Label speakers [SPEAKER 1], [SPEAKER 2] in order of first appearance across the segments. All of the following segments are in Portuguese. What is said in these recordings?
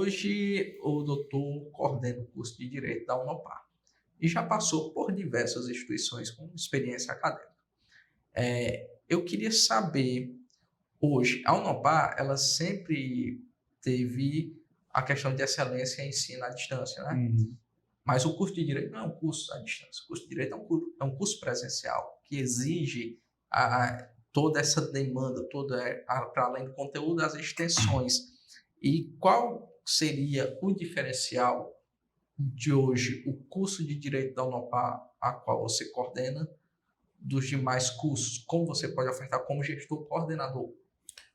[SPEAKER 1] Hoje, o doutor coordena o curso de Direito da Unopar e já passou por diversas instituições com experiência acadêmica. Eu queria saber, hoje, a Unopar, ela sempre teve a questão de excelência em ensino à distância, né?
[SPEAKER 2] Uhum.
[SPEAKER 1] Mas o curso de Direito não é um curso à distância. O curso de Direito é um curso presencial, que exige toda essa demanda, para além do conteúdo, as extensões. E qual seria o diferencial de hoje, o curso de Direito da Unopar, a qual você coordena, dos demais cursos? Como você pode ofertar como gestor coordenador?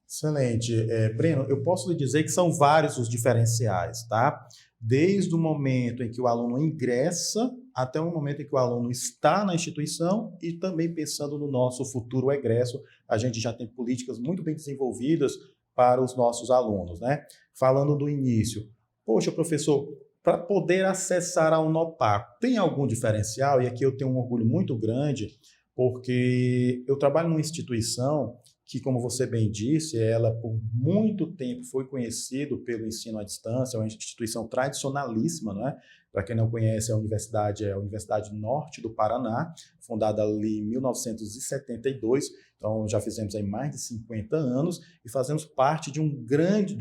[SPEAKER 2] Excelente. Breno, eu posso lhe dizer que são vários os diferenciais, tá? Desde o momento em que o aluno ingressa até o momento em que o aluno está na instituição e também pensando no nosso futuro egresso, a gente já tem políticas muito bem desenvolvidas para os nossos alunos, né? Falando do início, poxa, professor, para poder acessar a Unopar, tem algum diferencial? E aqui eu tenho um orgulho muito grande, porque eu trabalho numa instituição que, como você bem disse, ela por muito tempo foi conhecida pelo ensino à distância, é uma instituição tradicionalíssima, não é? Para quem não conhece, é a Universidade Norte do Paraná, fundada ali em 1972, então já fizemos aí mais de 50 anos e fazemos parte de uma grande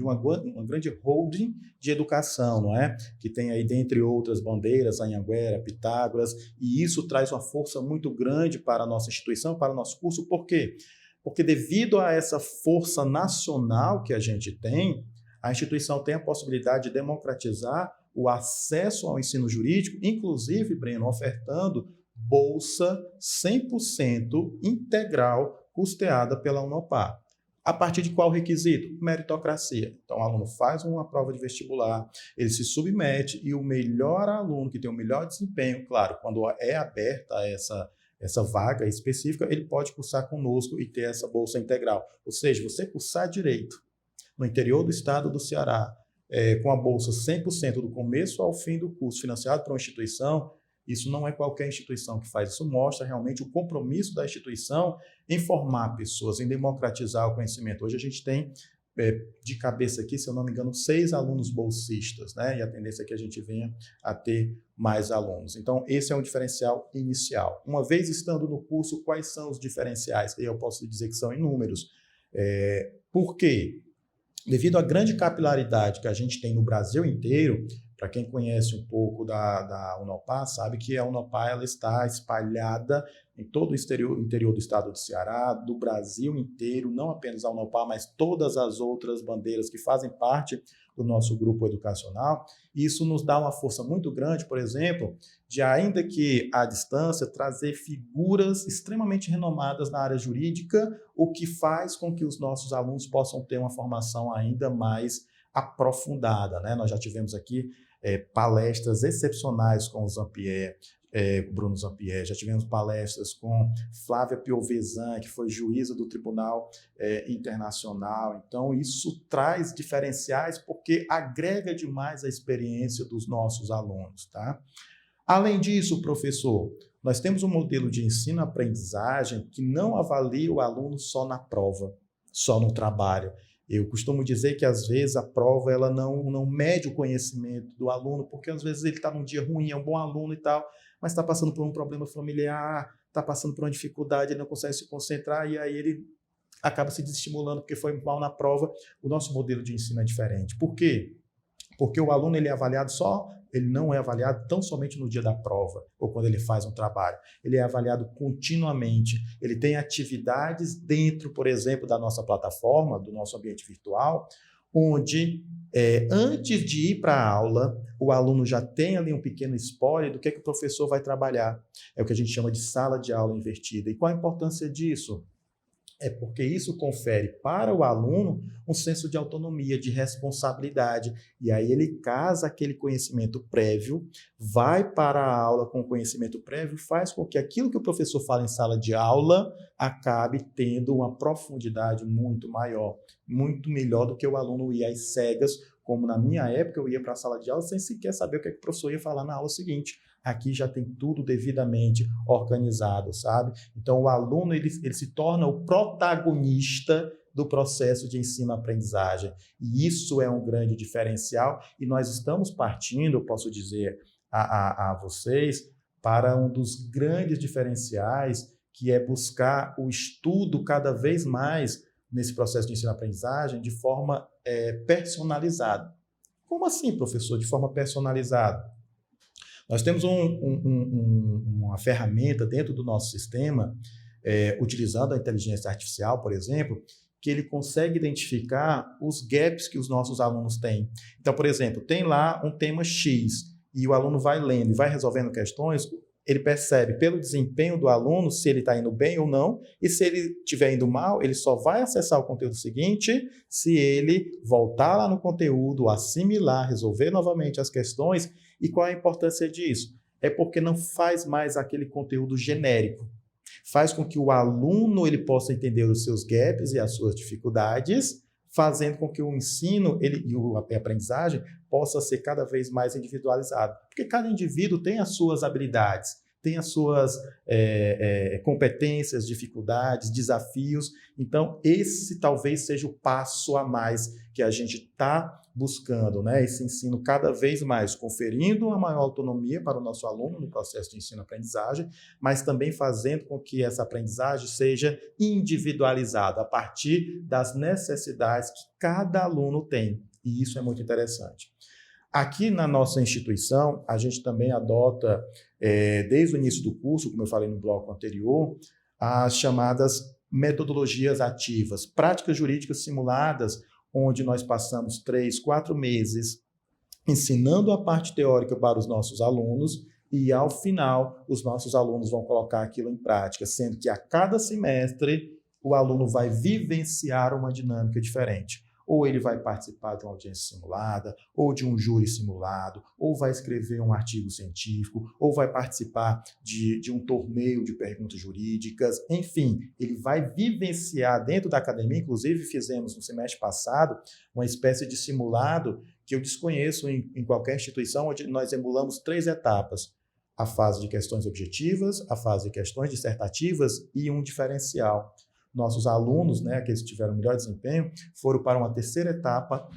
[SPEAKER 2] holding de educação, não é? Que tem aí, dentre outras bandeiras, Anhanguera, Pitágoras, e isso traz uma força muito grande para a nossa instituição, para o nosso curso, por quê? Porque devido a essa força nacional que a gente tem, a instituição tem a possibilidade de democratizar o acesso ao ensino jurídico, inclusive, Breno, ofertando bolsa 100% integral custeada pela Unopar. A partir de qual requisito? Meritocracia. Então, o aluno faz uma prova de vestibular, ele se submete e o melhor aluno, que tem o melhor desempenho, claro, quando é aberta essa vaga específica, ele pode cursar conosco e ter essa bolsa integral. Ou seja, você cursar direito no interior do estado do Ceará, com a bolsa 100% do começo ao fim do curso, financiado por uma instituição, isso não é qualquer instituição que faz. Isso mostra realmente o compromisso da instituição em formar pessoas, em democratizar o conhecimento. Hoje a gente tem, de cabeça aqui, se eu não me engano, 6 alunos bolsistas, né? E a tendência é que a gente venha a ter mais alunos. Então, esse é um diferencial inicial. Uma vez estando no curso, quais são os diferenciais? Eu posso dizer que são inúmeros. Por quê? Devido à grande capilaridade que a gente tem no Brasil inteiro, para quem conhece um pouco da Unopar, sabe que a Unopar ela está espalhada em todo o interior do estado do Ceará, do Brasil inteiro, não apenas a Unopar, mas todas as outras bandeiras que fazem parte do nosso grupo educacional. E isso nos dá uma força muito grande, por exemplo, de, ainda que à distância, trazer figuras extremamente renomadas na área jurídica, o que faz com que os nossos alunos possam ter uma formação ainda mais aprofundada, né? Nós já tivemos aqui palestras excepcionais com o Zampier, Bruno Zampier, já tivemos palestras com Flávia Piovesan, que foi juíza do Tribunal Internacional. Então, isso traz diferenciais porque agrega demais a experiência dos nossos alunos, tá? Além disso, professor, nós temos um modelo de ensino-aprendizagem que não avalia o aluno só na prova, só no trabalho. Eu costumo dizer que, às vezes, a prova ela não mede o conhecimento do aluno, porque, às vezes, ele está num dia ruim, é um bom aluno e tal, mas está passando por um problema familiar, está passando por uma dificuldade, ele não consegue se concentrar, e aí ele acaba se desestimulando porque foi mal na prova. O nosso modelo de ensino é diferente. Por quê? Porque o aluno ele não é avaliado tão somente no dia da prova ou quando ele faz um trabalho. Ele é avaliado continuamente. Ele tem atividades dentro, por exemplo, da nossa plataforma, do nosso ambiente virtual, onde antes de ir para a aula, o aluno já tem ali um pequeno spoiler do que o professor vai trabalhar. É o que a gente chama de sala de aula invertida. E qual a importância disso? É porque isso confere para o aluno um senso de autonomia, de responsabilidade. E aí ele casa aquele conhecimento prévio, vai para a aula com o conhecimento prévio, faz com que aquilo que o professor fala em sala de aula acabe tendo uma profundidade muito maior, muito melhor do que o aluno ir às cegas, como na minha época eu ia para a sala de aula sem sequer saber o que o professor ia falar na aula seguinte. Aqui já tem tudo devidamente organizado, sabe? Então, o aluno ele se torna o protagonista do processo de ensino-aprendizagem. E isso é um grande diferencial e nós estamos partindo, eu posso dizer a vocês, para um dos grandes diferenciais, que é buscar o estudo cada vez mais nesse processo de ensino-aprendizagem de forma personalizada. Como assim, professor, de forma personalizada? Nós temos uma ferramenta dentro do nosso sistema, utilizando a inteligência artificial, por exemplo, que ele consegue identificar os gaps que os nossos alunos têm. Então, por exemplo, tem lá um tema X e o aluno vai lendo e vai resolvendo questões, ele percebe pelo desempenho do aluno se ele está indo bem ou não, e se ele estiver indo mal, ele só vai acessar o conteúdo seguinte se ele voltar lá no conteúdo, assimilar, resolver novamente as questões. E qual é a importância disso? É porque não faz mais aquele conteúdo genérico. Faz com que o aluno ele possa entender os seus gaps e as suas dificuldades, fazendo com que o ensino e a aprendizagem possa ser cada vez mais individualizado. Porque cada indivíduo tem as suas habilidades, tem as suas competências, dificuldades, desafios. Então, esse talvez seja o passo a mais que a gente está buscando, né? Esse ensino cada vez mais, conferindo uma maior autonomia para o nosso aluno no processo de ensino-aprendizagem, mas também fazendo com que essa aprendizagem seja individualizada a partir das necessidades que cada aluno tem. E isso é muito interessante. Aqui na nossa instituição, a gente também adota, desde o início do curso, como eu falei no bloco anterior, as chamadas metodologias ativas, práticas jurídicas simuladas, onde nós passamos 3, 4 meses ensinando a parte teórica para os nossos alunos e, ao final, os nossos alunos vão colocar aquilo em prática, sendo que a cada semestre o aluno vai vivenciar uma dinâmica diferente. Ou ele vai participar de uma audiência simulada, ou de um júri simulado, ou vai escrever um artigo científico, ou vai participar de um torneio de perguntas jurídicas. Enfim, ele vai vivenciar dentro da academia. Inclusive, fizemos no semestre passado uma espécie de simulado que eu desconheço em qualquer instituição, onde nós emulamos 3 etapas. A fase de questões objetivas, a fase de questões dissertativas e um diferencial. Nossos alunos, né, aqueles que tiveram melhor desempenho, foram para uma terceira etapa,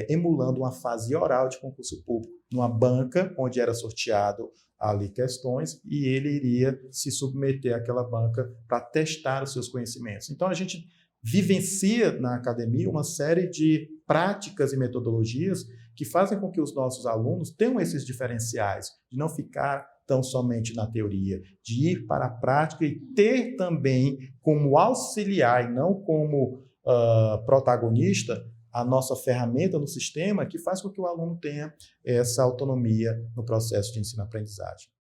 [SPEAKER 2] emulando uma fase oral de concurso público, numa banca onde era sorteado ali questões e ele iria se submeter àquela banca para testar os seus conhecimentos. Então, a gente vivencia na academia uma série de práticas e metodologias que fazem com que os nossos alunos tenham esses diferenciais, de não ficar tão somente na teoria, de ir para a prática e ter também como auxiliar e não como protagonista a nossa ferramenta no sistema que faz com que o aluno tenha essa autonomia no processo de ensino-aprendizagem.